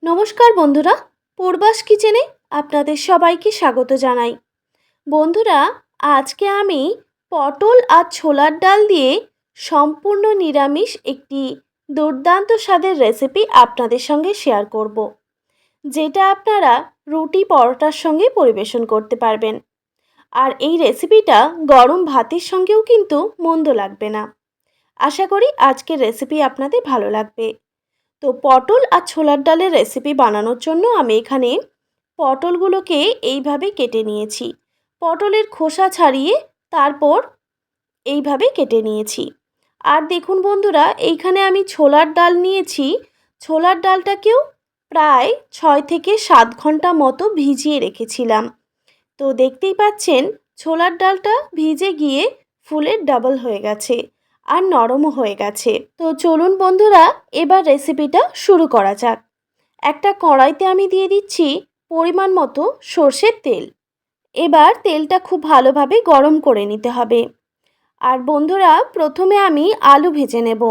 নমস্কার বন্ধুরা, পূর্বাস কিচেনে আপনাদের সবাইকে স্বাগত জানাই। বন্ধুরা, আজকে আমি পটল আর ছোলার ডাল দিয়ে সম্পূর্ণ নিরামিষ একটি দুর্দান্ত স্বাদের রেসিপি আপনাদের সঙ্গে শেয়ার করব, যেটা আপনারা রুটি পরোটার সঙ্গে পরিবেশন করতে পারবেন। আর এই রেসিপিটা গরম ভাতের সঙ্গেও কিন্তু মন্দ লাগবে না। আশা করি আজকের রেসিপি আপনাদের ভালো লাগবে। তো পটল আর ছোলার ডালের রেসিপি বানানোর জন্য আমি এখানে পটলগুলোকে এইভাবে কেটে নিয়েছি। পটলের খোসা ছাড়িয়ে তারপর এইভাবে কেটে নিয়েছি। আর দেখুন বন্ধুরা, এইখানে আমি ছোলার ডাল নিয়েছি। ছোলার ডালটাকেও প্রায় 6 থেকে 7 ঘন্টা মতো ভিজিয়ে রেখেছিলাম। তো দেখতেই পাচ্ছেন ছোলার ডালটা ভিজে গিয়ে ফুলের ডাবল হয়ে গেছে আর নরমও হয়ে গেছে। তো চলুন বন্ধুরা, এবার রেসিপিটা শুরু করা যাক। একটা কড়াইতে আমি দিয়ে দিচ্ছি পরিমাণ মতো সর্ষের তেল। এবার তেলটা খুব ভালোভাবে গরম করে নিতে হবে। আর বন্ধুরা, প্রথমে আমি আলু ভেজে নেব।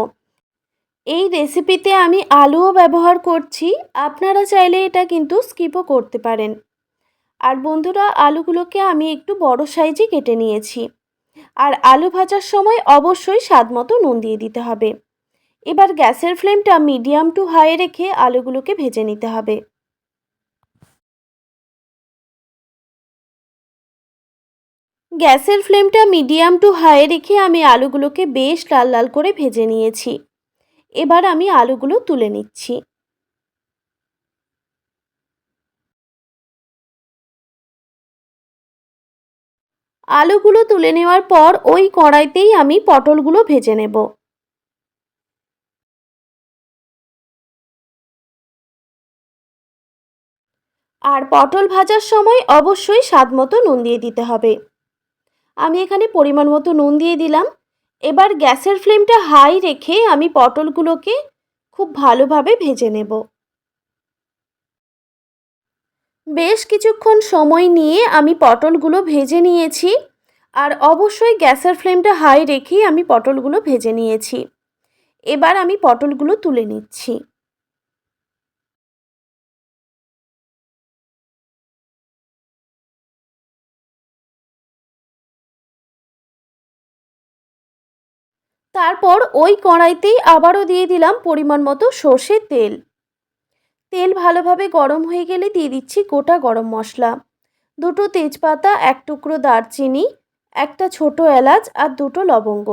এই রেসিপিতে আমি আলুও ব্যবহার করছি, আপনারা চাইলে এটা কিন্তু স্কিপও করতে পারেন। আর বন্ধুরা, আলুগুলোকে আমি একটু বড় সাইজে কেটে নিয়েছি। আর আলু ভাজার সময় অবশ্যই স্বাদমতো নুন দিয়ে দিতে হবে। এবার গ্যাসের ফ্লেমটা মিডিয়াম টু হাই রেখে আলুগুলোকে ভেজে নিতে হবে। গ্যাসের ফ্লেমটা মিডিয়াম টু হাই রেখে আমি আলুগুলোকে বেশ লাল লাল করে ভেজে নিয়েছি। এবার আমি আলুগুলো তুলে নিচ্ছি। আলুগুলো তুলে নেওয়ার পর ওই কড়াইতেই আমি পটলগুলো ভেজে নেব। আর পটল ভাজার সময় অবশ্যই স্বাদমতো নুন দিয়ে দিতে হবে। আমি এখানে পরিমাণ মতো নুন দিয়ে দিলাম। এবার গ্যাসের ফ্লেমটা হাই রেখে আমি পটলগুলোকে খুব ভালোভাবে ভেজে নেব। বেশ কিছুক্ষণ সময় নিয়ে আমি পটলগুলো ভেজে নিয়েছি। আর অবশ্যই গ্যাসের ফ্লেমটা হাই রেখেই আমি পটলগুলো ভেজে নিয়েছি। এবার আমি পটলগুলো তুলে নিচ্ছি। তারপর ওই কড়াইতেই আবারও দিয়ে দিলাম পরিমাণ মতো সর্ষের তেল। তেল ভালোভাবে গরম হয়ে গেলে দিয়ে দিচ্ছি গোটা গরম মশলা, দুটো তেজপাতা, এক টুকরো দারচিনি, একটা ছোট এলাচ আর দুটো লবঙ্গ।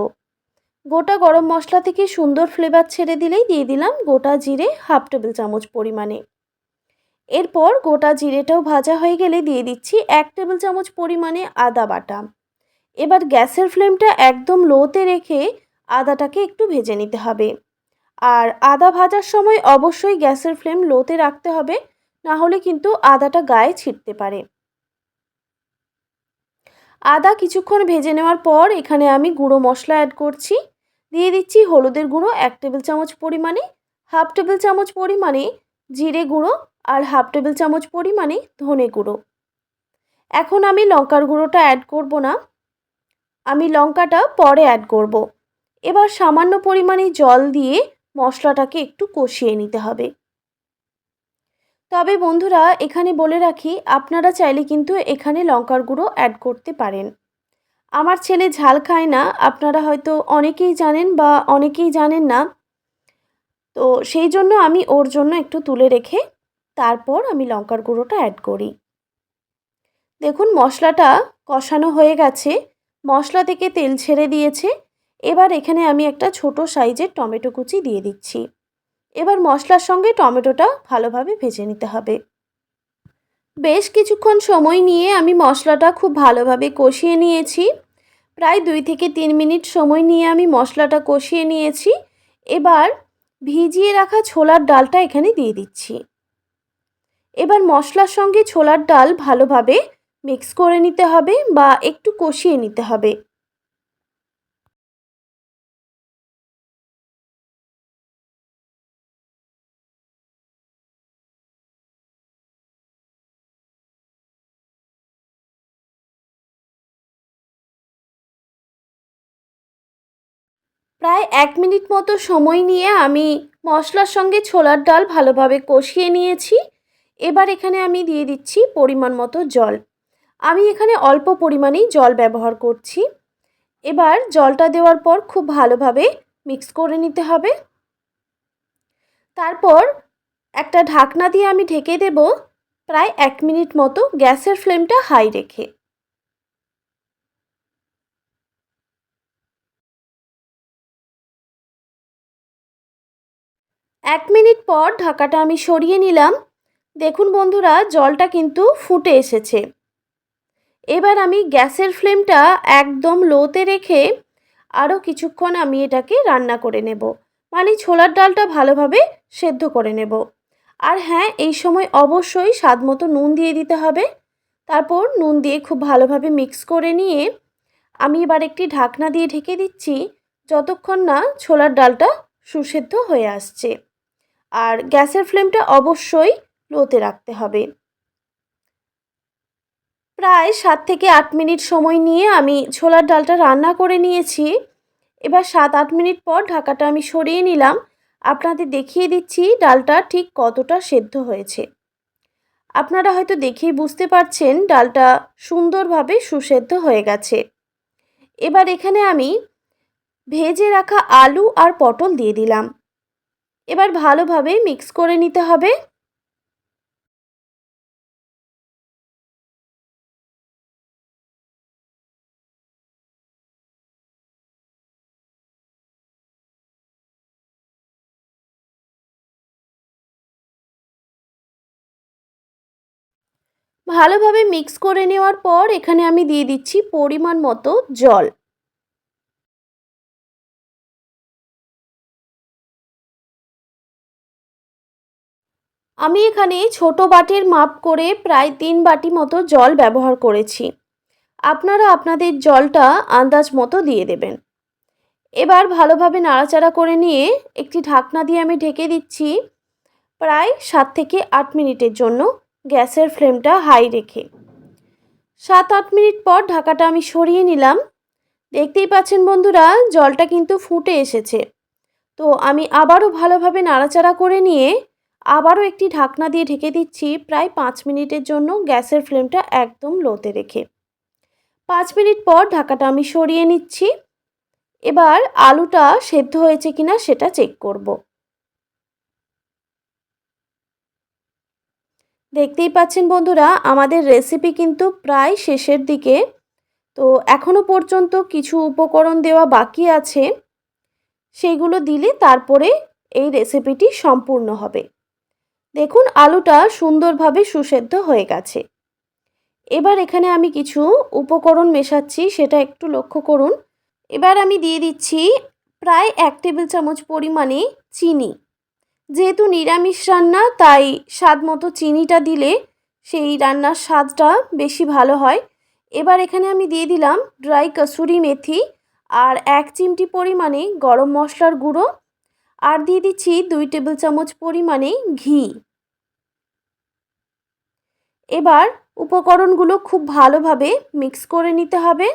গোটা গরম মশলা থেকে সুন্দর ফ্লেভার ছেড়ে দিলেই দিয়ে দিলাম গোটা জিরে 1/2 টেবিল চামচ পরিমাণে। এরপর গোটা জিরেটাও ভাজা হয়ে গেলে দিয়ে দিচ্ছি 1 টেবিল চামচ পরিমাণে আদা বাটা। এবার গ্যাসের ফ্লেমটা একদম লোতে রেখে আদাটাকে একটু ভেজে নিতে হবে। আর আদা ভাজার সময় অবশ্যই গ্যাসের ফ্লেম লোতে রাখতে হবে, না হলে কিন্তু আদাটা গায়ে ছিটতে পারে। আদা কিছুক্ষণ ভেজে নেওয়ার পর এখানে আমি গুঁড়ো মশলা অ্যাড করছি। দিয়ে দিচ্ছি হলুদের গুঁড়ো 1 টেবিল চামচ পরিমাণে, 1/2 টেবিল চামচ পরিমাণে জিরে গুঁড়ো আর 1/2 টেবিল চামচ পরিমাণে ধনে গুঁড়ো। এখন আমি লঙ্কার গুঁড়োটা অ্যাড করব না, আমি লঙ্কাটা পরে অ্যাড করব। এবার সামান্য পরিমাণে জল দিয়ে মশলাটাকে একটু কষিয়ে নিতে হবে। তবে বন্ধুরা, এখানে বলে রাখি, আপনারা চাইলে কিন্তু এখানে লঙ্কার গুঁড়ো অ্যাড করতে পারেন। আমার ছেলে ঝাল খায় না, আপনারা হয়তো অনেকেই জানেন বা অনেকেই জানেন না। তো সেই জন্য আমি ওর জন্য একটু তুলে রেখে তারপর আমি লঙ্কার গুঁড়োটা অ্যাড করি। দেখুন মশলাটা কষানো হয়ে গেছে, মশলা থেকে তেল ছেড়ে দিয়েছে। এবার এখানে আমি একটা ছোট সাইজের টমেটো কুচি দিয়ে দিচ্ছি। এবার মশলার সঙ্গে টমেটোটা ভালোভাবে ভেজে নিতে হবে। বেশ কিছুক্ষণ সময় নিয়ে আমি মশলাটা খুব ভালোভাবে কষিয়ে নিয়েছি। প্রায় 2 থেকে 3 মিনিট সময় নিয়ে আমি মশলাটা কষিয়ে নিয়েছি। এবার ভিজিয়ে রাখা ছোলার ডালটা এখানে দিয়ে দিচ্ছি। এবার মশলার সঙ্গে ছোলার ডাল ভালোভাবে মিক্স করে নিতে হবে বা একটু কষিয়ে নিতে হবে। প্রায় 1 মিনিট মতো সময় নিয়ে আমি মশলার সঙ্গে ছোলার ডাল ভালোভাবে কষিয়ে নিয়েছি। এবার এখানে আমি দিয়ে দিচ্ছি পরিমাণ মতো জল। আমি এখানে অল্প পরিমাণেই জল ব্যবহার করছি। এবার জলটা দেওয়ার পর খুব ভালোভাবে মিক্স করে নিতে হবে। তারপর একটা ঢাকনা দিয়ে আমি ঢেকে দেব প্রায় 1 মিনিট মতো, গ্যাসের ফ্লেমটা হাই রেখে। 1 মিনিট পর ঢাকাটা আমি সরিয়ে নিলাম। দেখুন বন্ধুরা, জলটা কিন্তু ফুটে এসেছে। এবার আমি গ্যাসের ফ্লেমটা একদম লোতে রেখে আরও কিছুক্ষণ আমি এটাকে রান্না করে নেব, মানে ছোলার ডালটা ভালোভাবে সেদ্ধ করে নেব। আর হ্যাঁ, এই সময় অবশ্যই স্বাদমতো নুন দিয়ে দিতে হবে। তারপর নুন দিয়ে খুব ভালোভাবে মিক্স করে নিয়ে আমি এবার একটি ঢাকনা দিয়ে ঢেকে দিচ্ছি যতক্ষণ না ছোলার ডালটা সুসেদ্ধ হয়ে আসছে। আর গ্যাসের ফ্লেমটা অবশ্যই লোতে রাখতে হবে। প্রায় 7 থেকে 8 মিনিট সময় নিয়ে আমি ছোলার ডালটা রান্না করে নিয়েছি। এবার 7-8 মিনিট পর ঢাকাটা আমি সরিয়ে নিলাম। আপনাদের দেখিয়ে দিচ্ছি ডালটা ঠিক কতটা সেদ্ধ হয়েছে। আপনারা হয়তো দেখেই বুঝতে পারছেন ডালটা সুন্দরভাবে সুসেদ্ধ হয়ে গেছে। এবার এখানে আমি ভেজে রাখা আলু আর পটল দিয়ে দিলাম। এবার ভালোভাবে মিক্স করে নিতে হবে। ভালোভাবে মিক্স করে নেওয়ার পর এখানে আমি দিয়ে দিচ্ছি পরিমাণ মতো জল। আমি এখানে ছোট বাটির মাপ করে প্রায় 3 বাটি মতো জল ব্যবহার করেছি। আপনারা আপনাদের জলটা আন্দাজ মতো দিয়ে দেবেন। এবার ভালোভাবে নাড়াচাড়া করে নিয়ে একটি ঢাকনা দিয়ে আমি ঢেকে দিচ্ছি প্রায় 7 থেকে 8 মিনিটের জন্য, গ্যাসের ফ্লেমটা হাই রেখে। 7-8 মিনিট পর ঢাকাটা আমি সরিয়ে নিলাম। দেখতেই পাচ্ছেন বন্ধুরা, জলটা কিন্তু ফুটে এসেছে। তো আমি আবারও ভালোভাবে নাড়াচাড়া করে নিয়ে আবারও একটি ঢাকনা দিয়ে ঢেকে দিচ্ছি প্রায় 5 মিনিটের জন্য, গ্যাসের ফ্লেমটা একদম লোতে রেখে। 5 মিনিট পর ঢাকাটা আমি সরিয়ে নিচ্ছি। এবার আলুটা সেদ্ধ হয়েছে কিনা সেটা চেক করব। দেখতেই পাচ্ছেন বন্ধুরা, আমাদের রেসিপি কিন্তু প্রায় শেষের দিকে। তো এখনও পর্যন্ত কিছু উপকরণ দেওয়া বাকি আছে, সেগুলো দিলে তারপরে এই রেসিপিটি সম্পূর্ণ হবে। দেখুন আলুটা সুন্দরভাবে সুসেদ্ধ হয়ে গেছে। এবার এখানে আমি কিছু উপকরণ মেশাচ্ছি, সেটা একটু লক্ষ্য করুন। এবার আমি দিয়ে দিচ্ছি প্রায় 1 টেবিল চামচ পরিমাণে চিনি। যেহেতু নিরামিষ রান্না, তাই স্বাদ মতো চিনিটা দিলে সেই রান্নার স্বাদটা বেশি ভালো হয়। এবার এখানে আমি দিয়ে দিলাম ড্রাই কসুরি মেথি আর 1 চিমটি পরিমাণে গরম মশলার গুঁড়ো, আর দিয়ে দিচ্ছি 2 টেবিল চামচ পরিমাণে ঘি। এবার উপকরণগুলো খুব ভালোভাবে মিক্স করে নিতে হবে।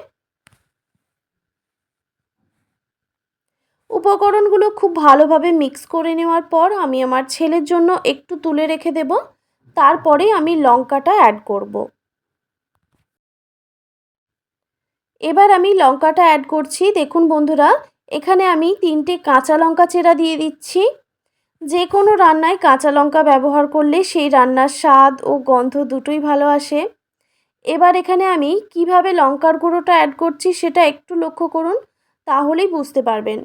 উপকরণগুলো খুব ভালোভাবে মিক্স করে নেওয়ার পর আমি আমার ছেলের জন্য একটু তুলে রেখে দেব। তারপরে আমি লঙ্কাটা অ্যাড করব। এবার আমি লঙ্কাটা অ্যাড করছি। দেখুন বন্ধুরা, এখানে আমি 3টে কাঁচা লঙ্কা চেরা দিয়ে দিচ্ছি। যে কোনো রান্নায় কাঁচা লঙ্কা ব্যবহার করলে সেই রান্নার স্বাদ ও গন্ধ দুটোই ভালো আসে। এবার এখানে আমি কিভাবে লঙ্কার গুঁড়োটা অ্যাড করছি সেটা একটু লক্ষ্য করুন, তাহলেই বুঝতে পারবেন।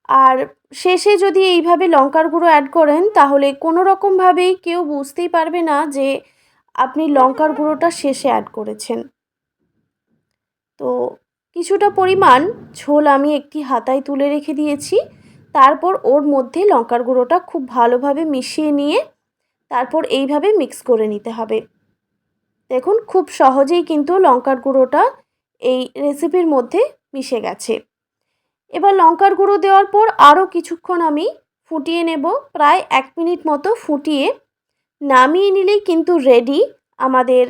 আর শেষে যদি এইভাবে লঙ্কার গুঁড়ো অ্যাড করেন তাহলে কোনো রকমভাবেই কেউ বুঝতেই পারবে না যে আপনি লঙ্কার গুঁড়োটা শেষে অ্যাড করেছেন। তো কিছুটা পরিমাণ ঝোল আমি একটি হাতায় তুলে রেখে দিয়েছি। তারপর ওর মধ্যে লঙ্কার গুঁড়োটা খুব ভালোভাবে মিশিয়ে নিয়ে তারপর এইভাবে মিক্স করে নিতে হবে। দেখুন খুব সহজেই কিন্তু লঙ্কার গুঁড়োটা এই রেসিপির মধ্যে মিশে গেছে। এবার লঙ্কার গুঁড়ো দেওয়ার পর আরও কিছুক্ষণ আমি ফুটিয়ে নেব, প্রায় 1 মিনিট মতো ফুটিয়ে নামিয়ে নিলেই কিন্তু রেডি আমাদের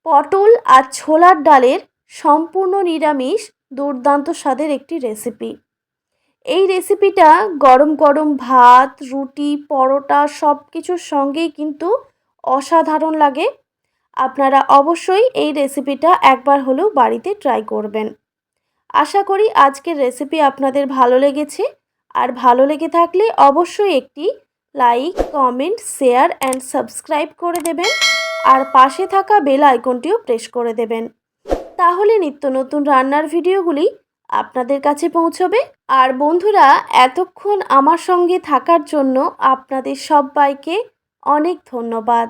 পটল আর ছোলার ডালের সম্পূর্ণ নিরামিষ দুর্দান্ত স্বাদের একটি রেসিপি। এই রেসিপিটা গরম গরম ভাত, রুটি, পরোটা সব কিছুর সঙ্গেই কিন্তু অসাধারণ লাগে। আপনারা অবশ্যই এই রেসিপিটা একবার হলেও বাড়িতে ট্রাই করবেন। আশা করি আজকের রেসিপি আপনাদের ভালো লেগেছে। আর ভালো লেগে থাকলে অবশ্যই একটি like, comment, share and subscribe করে দেবেন। আর পাশে থাকা বেল আইকনটিও প্রেস করে দেবেন। তাহলে নিত্য নতুন রান্নার ভিডিওগুলি আপনাদের কাছে পৌঁছবে। আর বন্ধুরা, এতক্ষণ আমার সঙ্গে থাকার জন্য আপনাদের সবাইকে অনেক ধন্যবাদ।